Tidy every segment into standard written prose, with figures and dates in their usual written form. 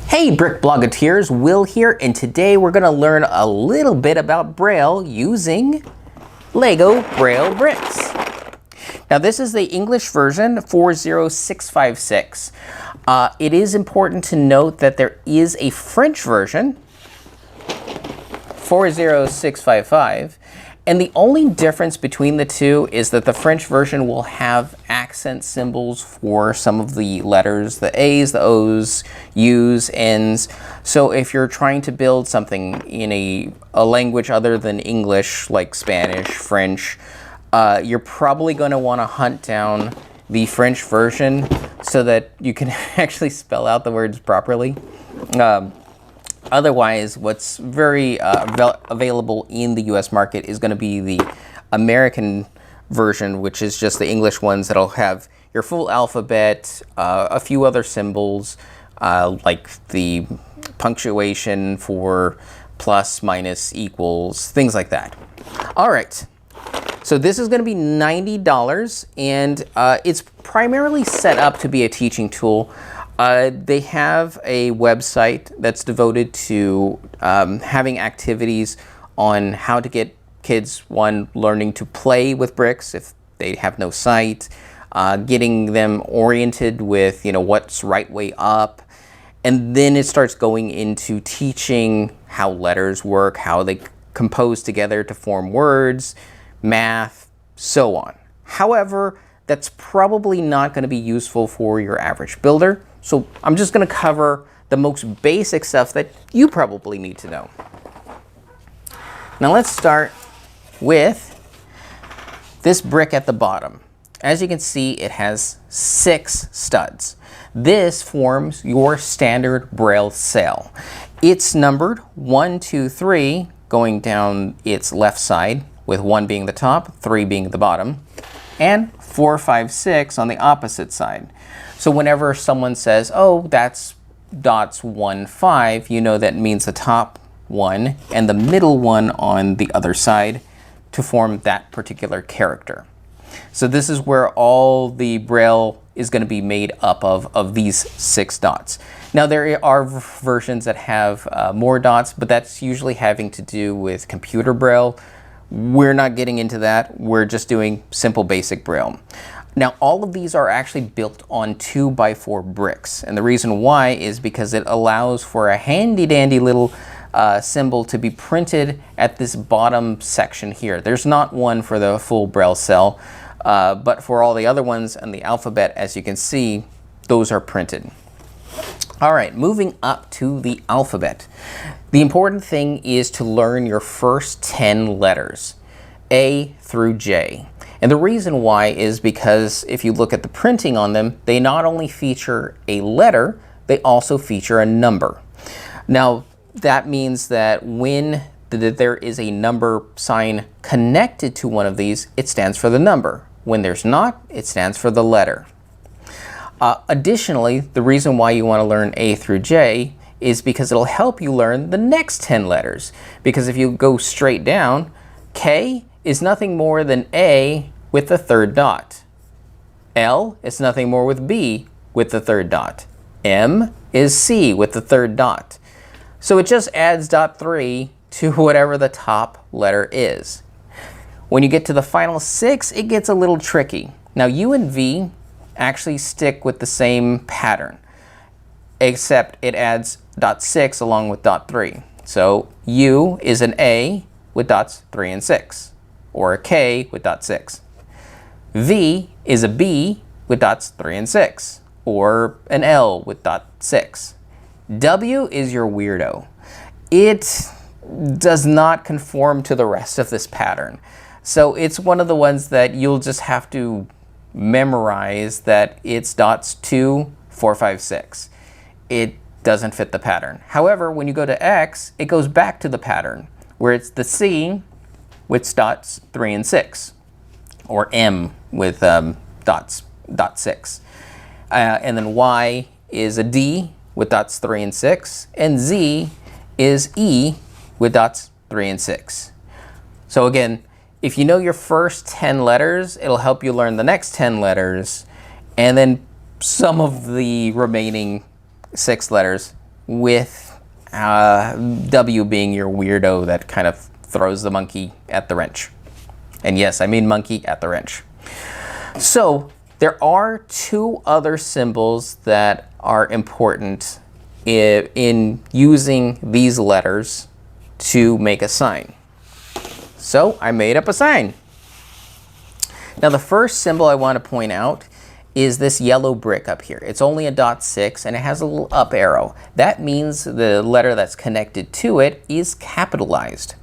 Hey Brick Bloggeteers, Will here, and today we're going to learn a little bit about Braille using Lego Braille bricks. Now this is the English version 40656. It is important to note that there is a French version 40655, and the only difference between the two is that the French version will have accent symbols for some of the letters, the A's, the O's, U's, N's. So if you're trying to build something in a language other than English, like Spanish, French, you're probably going to want to hunt down the French version so that you can actually spell out the words properly. Otherwise, what's very available in the US market is going to be the American version, which is just the English ones that'll have your full alphabet, a few other symbols, like the punctuation for plus, minus, equals, things like that. All right, so this is going to be $90, and it's primarily set up to be a teaching tool. They have a website that's devoted to having activities on how to get kids, one, learning to play with bricks if they have no sight, getting them oriented with, what's right way up, and then it starts going into teaching how letters work, how they compose together to form words, math, so on. However, that's probably not going to be useful for your average builder. So I'm just going to cover the most basic stuff that you probably need to know. Now let's start with this brick at the bottom. As you can see, it has 6 studs. This forms your standard Braille cell. It's numbered 1, 2, 3 going down its left side, with 1 being the top, 3 being the bottom, and 4, 5, 6 on the opposite side. So whenever someone says, oh, that's dots 1, 5, you know that means the top one and the middle one on the other side to form that particular character. So this is where all the Braille is going to be made up of these 6 dots. Now there are versions that have more dots, but that's usually having to do with computer Braille. We're not getting into that. We're just doing simple basic Braille. Now all of these are actually built on 2x4 bricks, and the reason why is because it allows for a handy dandy little symbol to be printed at this bottom section here. There's not one for the full Braille cell, but for all the other ones and the alphabet, as you can see, those are printed. All right, moving up to the alphabet. The important thing is to learn your first 10 letters, A through J. And the reason why is because if you look at the printing on them, they not only feature a letter, they also feature a number. Now, that means that when there is a number sign connected to one of these, it stands for the number. When there's not, it stands for the letter. Additionally, the reason why you want to learn A through J is because it'll help you learn the next 10 letters. Because if you go straight down, K is nothing more than A with the 3rd dot. L is nothing more with B with the 3rd dot. M is C with the 3rd dot. So it just adds dot 3 to whatever the top letter is. When you get to the final 6, it gets a little tricky. Now U and V actually stick with the same pattern, except it adds dot 6 along with dot 3. So U is an A with dots 3 and 6, or a K with dot 6. V is a B with dots 3 and 6, or an L with dot 6. W is your weirdo. It does not conform to the rest of this pattern. So it's one of the ones that you'll just have to memorize that it's dots 2, 4, 5, 6. It doesn't fit the pattern. However, when you go to X, it goes back to the pattern, where it's the C with dots 3 and 6, or M with dot 6. And then Y is a D with dots 3 and 6, and Z is E with dots 3 and 6. So again, if you know your first 10 letters, it'll help you learn the next 10 letters, and then some of the remaining 6 letters with W being your weirdo that kind of throws the monkey at the wrench. And yes, I mean monkey at the wrench. So there are two other symbols that are important in using these letters to make a sign. So I made up a sign. Now the first symbol I want to point out is this yellow brick up here. It's only a .6 and it has a little up arrow. That means the letter that's connected to it is capitalized.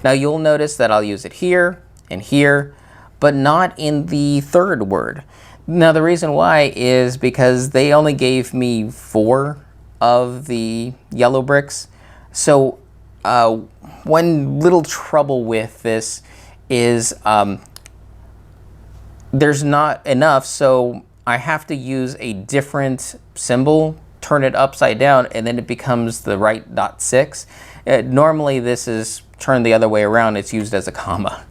Now you'll notice that I'll use it here and here, but not in the third word. Now the reason why is because they only gave me 4 of the yellow bricks. So one little trouble with this is there's not enough, so I have to use a different symbol, turn it upside down, and then it becomes the right .6. Normally this is turned the other way around, it's used as a comma.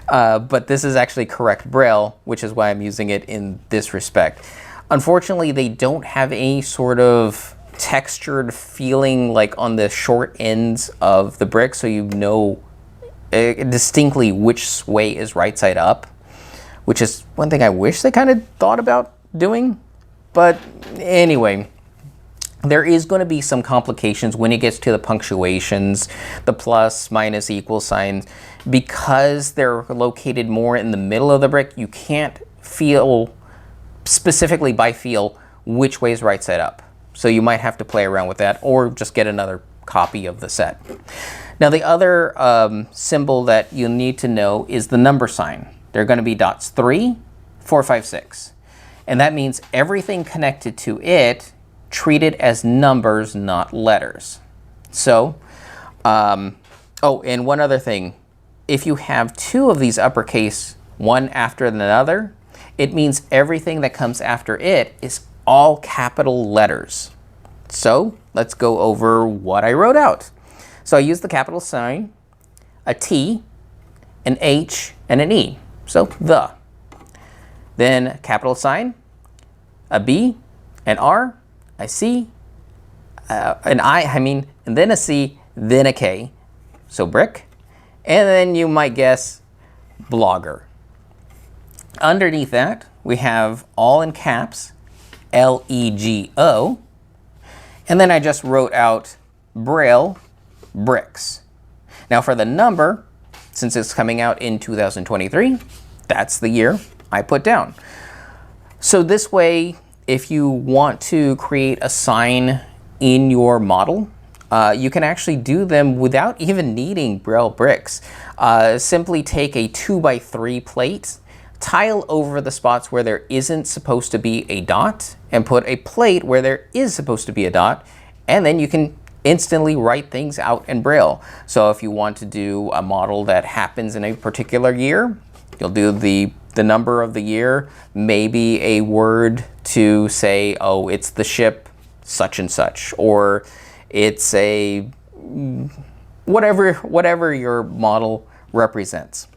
But this is actually correct Braille, which is why I'm using it in this respect. Unfortunately, they don't have any sort of textured feeling like on the short ends of the brick, so you know distinctly which way is right side up, which is one thing I wish they kind of thought about doing. But anyway, there is going to be some complications when it gets to the punctuations, the plus, minus, equal signs. Because they're located more in the middle of the brick, you can't feel, specifically by feel, which way is right side up. So you might have to play around with that or just get another copy of the set. Now the other symbol that you'll need to know is the number sign. They're going to be dots 3, 4, 5, 6. And that means everything connected to it treated as numbers, not letters. So, oh, and one other thing. If you have 2 of these uppercase, one after another, it means everything that comes after it is all capital letters. So let's go over what I wrote out. So I used the capital sign, a T, an H, and an E. So the. Then capital sign, a B, an R, a C, an I mean, and then a C, then a K. So brick. And then you might guess blogger. Underneath that, we have all in caps, LEGO. And then I just wrote out Braille bricks. Now for the number, since it's coming out in 2023, that's the year I put down. So this way, if you want to create a sign in your model, you can actually do them without even needing Braille bricks. Simply take a 2x3 plate, tile over the spots where there isn't supposed to be a dot, and put a plate where there is supposed to be a dot, and then you can instantly write things out in Braille. So if you want to do a model that happens in a particular year, you'll do the number of the year, maybe a word to say, oh, it's the ship such and such, or it's a whatever your model represents.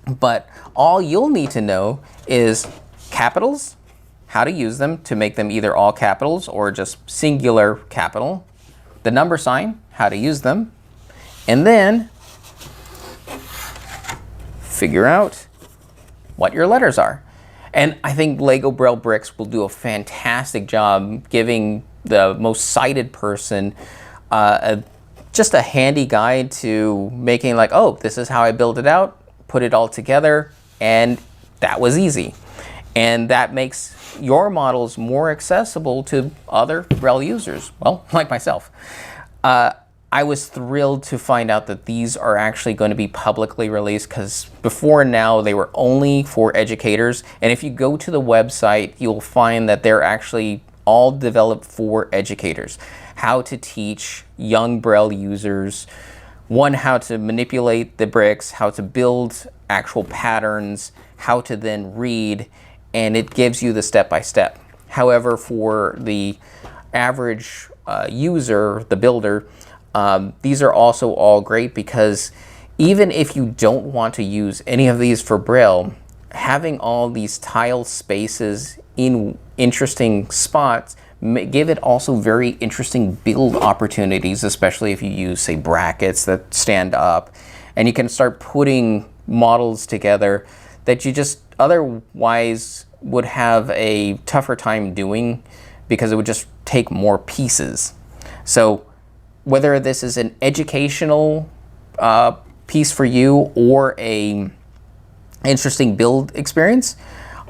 But all you'll need to know is capitals, how to use them to make them either all capitals or just singular capital, the number sign, how to use them, and then figure out what your letters are. And I think Lego Braille bricks will do a fantastic job giving the most sighted person just a handy guide to making like, oh, this is how I build it out, put it all together, and that was easy. And that makes your models more accessible to other Braille users, well, like myself. I was thrilled to find out that these are actually going to be publicly released, because before now they were only for educators. And if you go to the website, you'll find that they're actually all developed for educators. How to teach young Braille users, one, how to manipulate the bricks, how to build actual patterns, how to then read, and it gives you the step-by-step. However, for the average user, the builder, these are also all great, because even if you don't want to use any of these for Braille, having all these tile spaces in interesting spots give it also very interesting build opportunities, especially if you use, say, brackets that stand up, and you can start putting models together that you just otherwise would have a tougher time doing because it would just take more pieces. So whether this is an educational piece for you or a interesting build experience,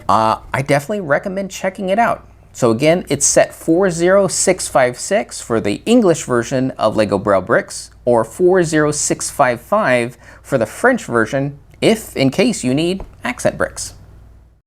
I definitely recommend checking it out. So again, it's set 40656 for the English version of Lego Braille bricks, or 40655 for the French version, if in case you need accent bricks.